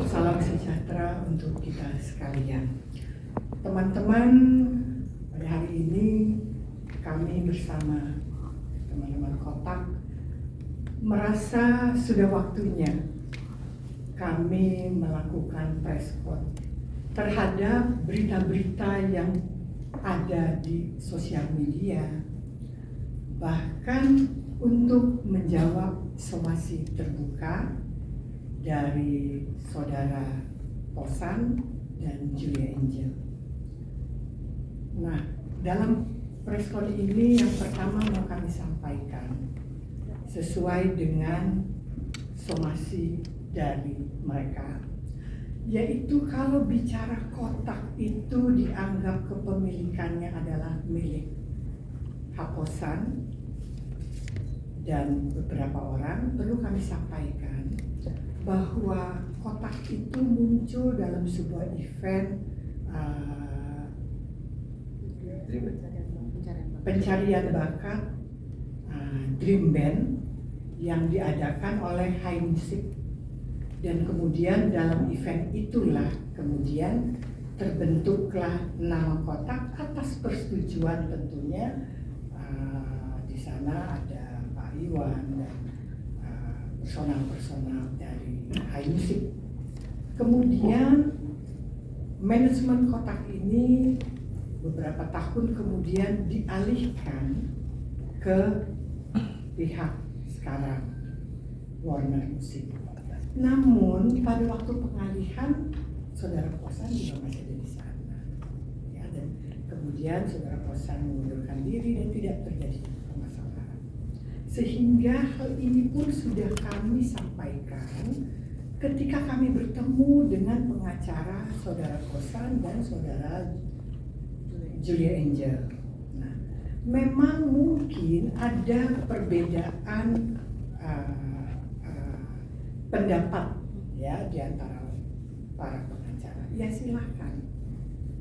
Salam sejahtera untuk kita sekalian. Teman-teman, pada hari ini kami bersama teman-teman Kotak merasa sudah waktunya kami melakukan press con terhadap berita-berita yang ada di sosial media, bahkan untuk menjawab somasi terbuka dari saudara Posan dan Julia Angel. Nah, dalam press con ini yang pertama mau kami sampaikan sesuai dengan somasi dari mereka, yaitu kalau bicara Kotak itu dianggap kepemilikannya adalah milik Haposan dan beberapa orang. Perlu kami sampaikan bahwa Kotak itu muncul dalam sebuah event pencarian bakat Dream Band yang diadakan oleh High Music, dan kemudian dalam event itulah kemudian terbentuklah nama Kotak atas persetujuan tentunya di sana ada Pak Iwan dan personal dari High Music. Kemudian manajemen Kotak ini beberapa tahun kemudian dialihkan ke pihak sekarang Warner Music. Namun pada waktu pengalihan saudara Posan juga masih ada di sana, ya, dan kemudian saudara Posan mengundurkan diri dan tidak terjadi permasalahan. Sehingga hal ini pun sudah kami sampaikan ketika kami bertemu dengan pengacara saudara Posan dan saudara Julia Angel. Nah, memang mungkin ada perbedaan pendapat ya di antara para pengacara. Ya silahkan.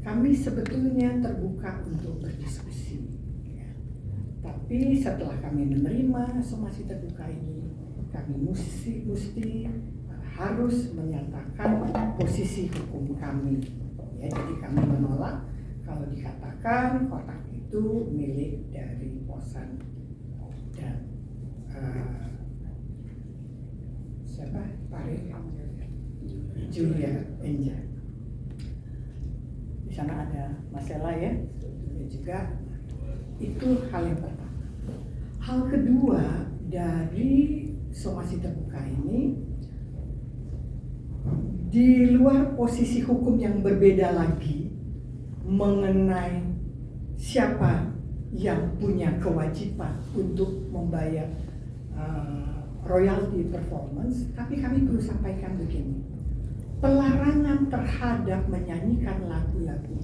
Kami sebetulnya terbuka untuk berdiskusi. Ya. Tapi setelah kami menerima somasi terbuka ini, kami mesti harus menyatakan posisi hukum kami. Ya, jadi kami menolak kalau dikatakan Kotak itu milik dari Posan dan siapa? Pare Julia Angel. Di sana ada Marcella ya, juga itu hal yang pertama. Hal kedua dari somasi terbuka ini, di luar posisi hukum yang berbeda lagi mengenai siapa yang punya kewajiban untuk membayar royalty performance, tapi kami perlu sampaikan begini: pelarangan terhadap menyanyikan lagu-lagu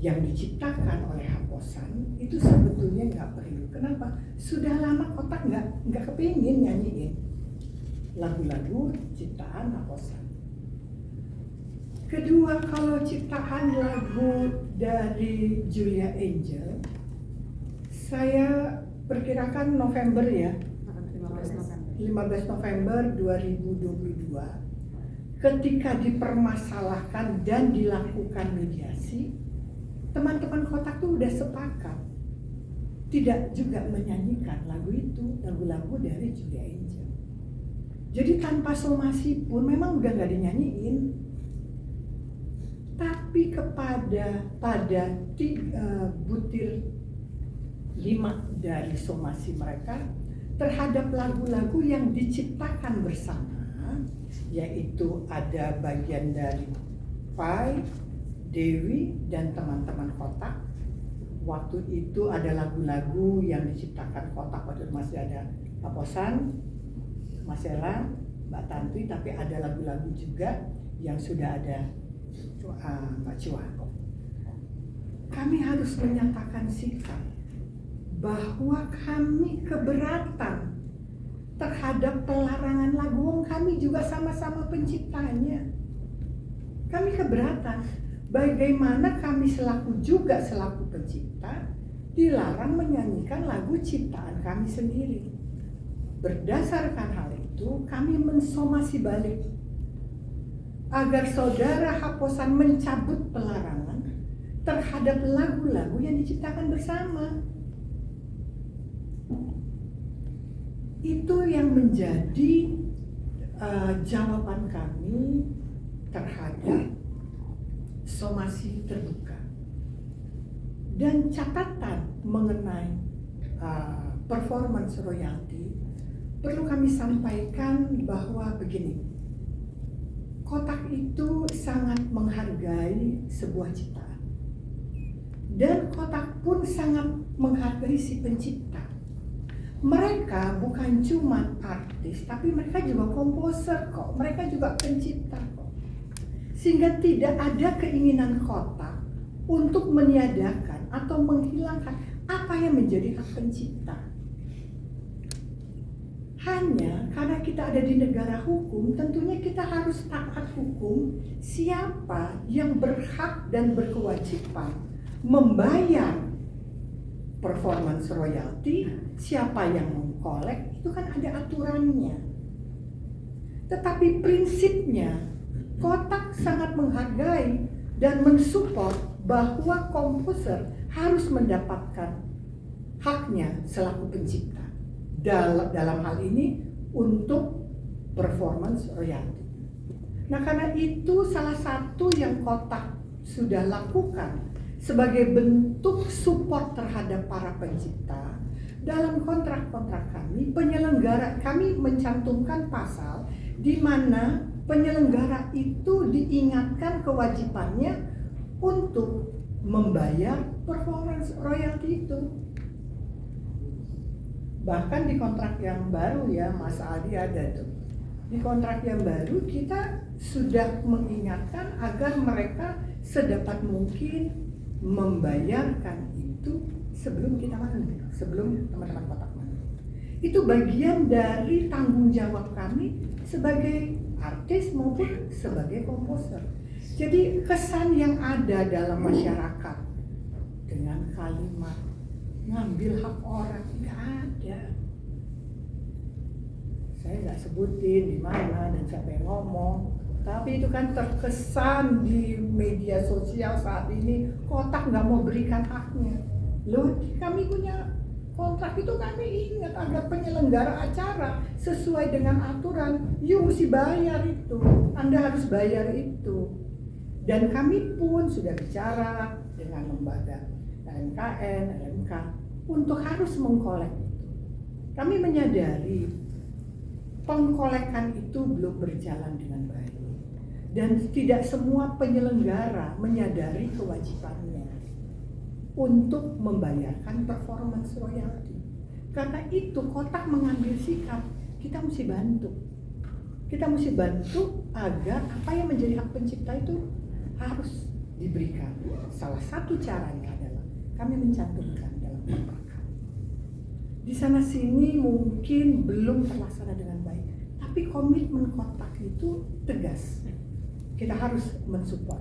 yang diciptakan oleh Haposan itu sebetulnya nggak perlu. Kenapa? Sudah lama Kotak nggak kepingin nyanyiin lagu-lagu ciptaan Haposan. Kedua, kalau ciptaan lagu dari Julia Angel, saya perkirakan November ya, 15 November 2022, ketika dipermasalahkan dan dilakukan mediasi, teman-teman Kotak tuh udah sepakat tidak juga menyanyikan lagu itu, lagu-lagu dari Julia Angel. Jadi tanpa somasi pun memang udah nggak dinyanyiin. Tapi pada butir 5 dari somasi mereka terhadap lagu-lagu yang diciptakan bersama, yaitu ada bagian dari Pai, Dewi, dan teman-teman Kotak. Waktu itu ada lagu-lagu yang diciptakan Kotak, waktu itu masih ada Pak Posan, Marcella, Mbak Tantri, tapi ada lagu-lagu juga yang sudah ada Mbak Chua. Kami harus menyatakan sikap bahwa kami keberatan terhadap pelarangan lagu. Kami juga sama-sama penciptanya. Kami keberatan. Bagaimana kami selaku pencipta dilarang menyanyikan lagu ciptaan kami sendiri. Berdasarkan hal itu, kami mensomasi balik agar saudara Haposan mencabut pelarangan terhadap lagu-lagu yang diciptakan bersama. Itu yang menjadi jawaban kami terhadap somasi terbuka. Dan catatan mengenai performance royalti perlu kami sampaikan bahwa begini, Kotak itu sangat menghargai sebuah ciptaan, dan Kotak pun sangat menghargai si pencipta. Mereka bukan cuma artis, tapi mereka juga komposer kok, mereka juga pencipta kok. Sehingga tidak ada keinginan Kotak untuk meniadakan atau menghilangkan apa yang menjadi hak pencipta. Hanya karena kita ada di negara hukum, tentunya kita harus taat hukum siapa yang berhak dan berkewajiban membayar performance royalti, siapa yang mengkolek, itu kan ada aturannya. Tetapi prinsipnya, Kotak sangat menghargai dan mensupport bahwa komposer harus mendapatkan haknya selaku pencipta. Dalam hal ini untuk performance royalti. Nah, karena itu salah satu yang Kotak sudah lakukan sebagai bentuk support terhadap para pencipta, dalam kontrak-kontrak kami, penyelenggara kami mencantumkan pasal di mana penyelenggara itu diingatkan kewajibannya untuk membayar performance royalti itu. Bahkan di kontrak yang baru ya, Mas Aldi ada tuh. Di kontrak yang baru kita sudah mengingatkan agar mereka sedapat mungkin membayarkan itu sebelum kita mandi, sebelum teman-teman Kotak mandi. Itu bagian dari tanggung jawab kami sebagai artis maupun sebagai komposer. Jadi kesan yang ada dalam masyarakat dengan kalimat ngambil hak orang nggak ada. Saya nggak sebutin di mana dan siapa yang ngomong, tapi itu kan terkesan di media sosial saat ini. Kotak nggak mau berikan haknya. Loh, kami punya kontrak itu, kami ingat agar penyelenggara acara sesuai dengan aturan, you mesti bayar itu, Anda harus bayar itu. Dan kami pun sudah bicara dengan lembaga KNKN, LMK untuk harus mengkolek itu. Kami menyadari pengkolekan itu belum berjalan dengan baik, dan tidak semua penyelenggara menyadari kewajibannya untuk membayarkan performance royalti. Karena itu Kotak mengambil sikap, kita mesti bantu. Kita mesti bantu agar apa yang menjadi hak pencipta itu harus diberikan. Salah satu caranya adalah kami mencantumkan dalam kontrak. Di sana sini mungkin belum terlaksana dengan baik, tapi komitmen Kotak itu tegas. Kita harus mensupport.